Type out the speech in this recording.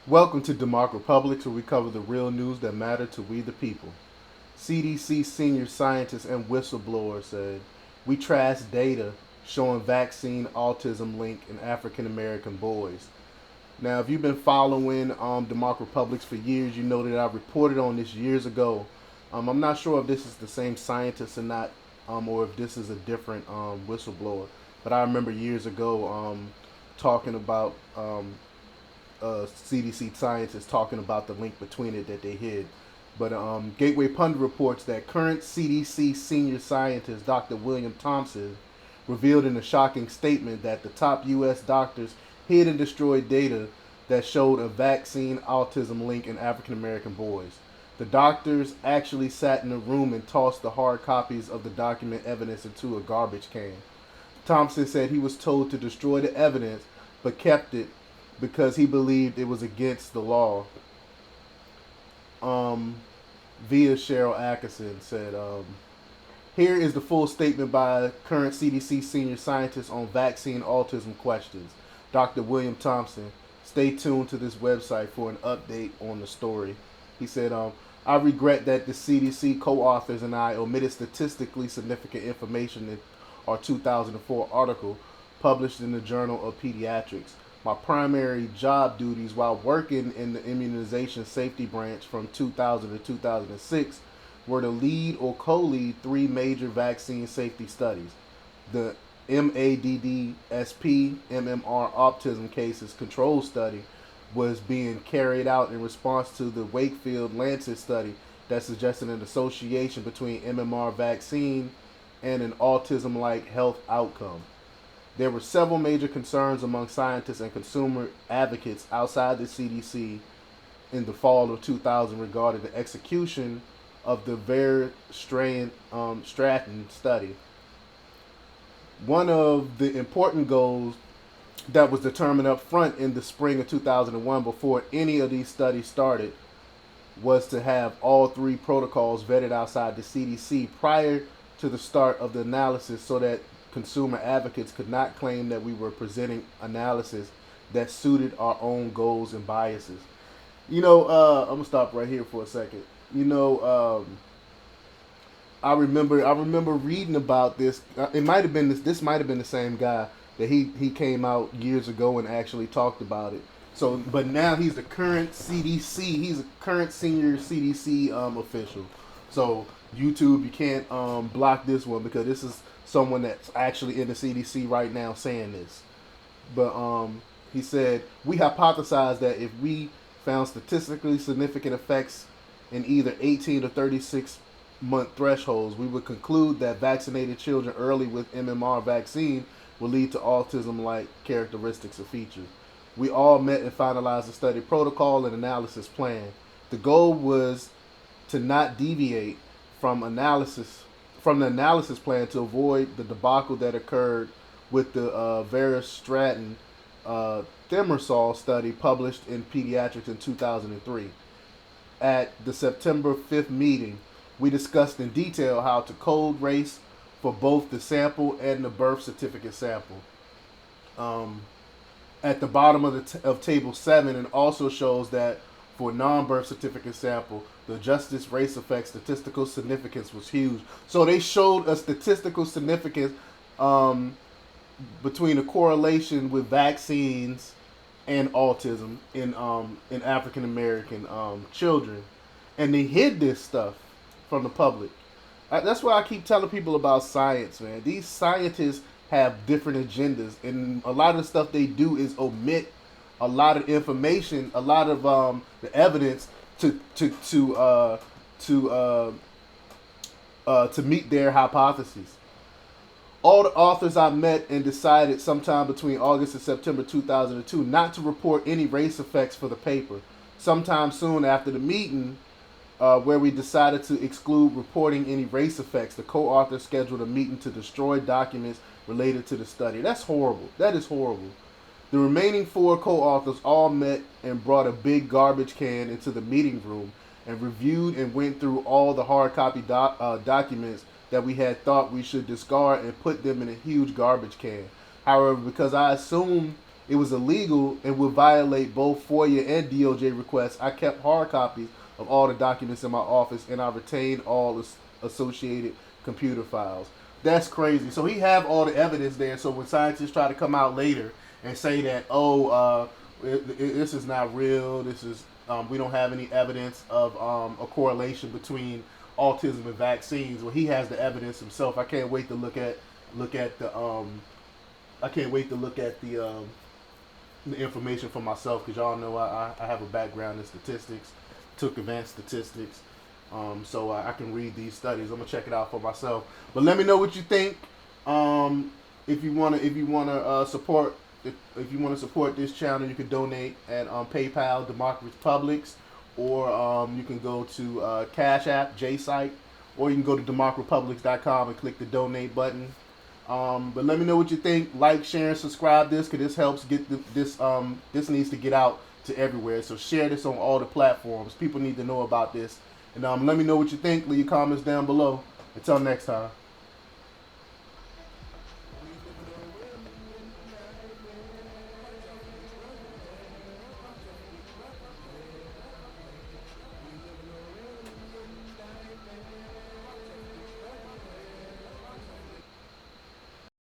Welcome to DEMOCREPUBLIX, where we cover the real news that matter to we the people. CDC Senior Scientist and whistleblower said, "We trash data showing vaccine autism link in African American boys." Now, if you've been following DEMOCREPUBLIX for years, you know that I reported on this years ago. I'm not sure if this is the same scientist or not, or if this is a different whistleblower. But I remember years ago talking about CDC scientists talking about the link between it that they hid. But Gateway Pundit reports that current CDC Senior Scientist Dr. William Thompson revealed in a shocking statement that the top U.S. doctors hid and destroyed data that showed a vaccine autism link in African American boys. The doctors actually sat in a room and tossed the hard copies of the document evidence into a garbage can. Thompson said he was told to destroy the evidence but kept it because he believed it was against the law. Via Cheryl Atkinson said, here is the full statement by current CDC Senior Scientist on vaccine autism questions, Dr. William Thompson. Stay tuned to this website for an update on the story. He said, I regret that the CDC co-authors and I omitted statistically significant information in our 2004 article published in the Journal of Pediatrics. My primary job duties while working in the immunization safety branch from 2000 to 2006 were to lead or co-lead three major vaccine safety studies. The MADDSP MMR autism cases control study was being carried out in response to the Wakefield Lancet study that suggested an association between MMR vaccine and an autism-like health outcome. There were several major concerns among scientists and consumer advocates outside the CDC in the fall of 2000 regarding the execution of the Stratton study. One of the important goals that was determined up front in the spring of 2001 before any of these studies started was to have all three protocols vetted outside the CDC prior to the start of the analysis so that consumer advocates could not claim that we were presenting analysis that suited our own goals and biases. I'm gonna stop right here for a second. I remember reading about this. It might have been this might have been the same guy that he came out years ago and actually talked about it. So, but now he's the current CDC. He's a current senior CDC official. So YouTube, you can't block this one because this is someone that's actually in the CDC right now saying this. But he said, we hypothesized that if we found statistically significant effects in either 18 to 36 month thresholds, we would conclude that vaccinated children early with MMR vaccine will lead to autism-like characteristics or features. We all met and finalized the study protocol and analysis plan. The goal was to not deviate from the analysis plan to avoid the debacle that occurred with the Stratton thimerosal study published in Pediatrics in 2003. At the September 5th meeting, we discussed in detail how to code race for both the sample and the birth certificate sample. At the bottom of table 7, it also shows that for non-birth certificate sample, the adjusted race effect statistical significance was huge. So they showed a statistical significance between a correlation with vaccines and autism in African American children, and they hid this stuff from the public. That's why I keep telling people about science, man. These scientists have different agendas, and a lot of the stuff they do is omit a lot of information, a lot of the evidence to meet their hypotheses. All the authors I met and decided sometime between August and September 2002 not to report any race effects for the paper. Sometime soon after the meeting, where we decided to exclude reporting any race effects, the co-authors scheduled a meeting to destroy documents related to the study. That's horrible. That is horrible. The remaining 4 co-authors all met and brought a big garbage can into the meeting room and reviewed and went through all the hard copy documents that we had thought we should discard and put them in a huge garbage can. However, because I assumed it was illegal and would violate both FOIA and DOJ requests, I kept hard copies of all the documents in my office, and I retained all associated computer files. That's crazy. So he have all the evidence there. So when scientists try to come out later and say that, this is not real, this is we don't have any evidence of a correlation between autism and vaccines. Well, he has the evidence himself. I can't wait to look at the information for myself, because y'all know I have a background in statistics, took advanced statistics, so I can read these studies. I'm gonna check it out for myself. But let me know what you think. If you wanna support this channel, you can donate at PayPal, DEMOCREPUBLIX, or you can go to Cash App, JSite, or you can go to DEMOCREPUBLIX.com and click the donate button. But let me know what you think. Like, share, and subscribe this, because this helps get this needs to get out to everywhere. So share this on all the platforms. People need to know about this. And let me know what you think. Leave your comments down below. Until next time.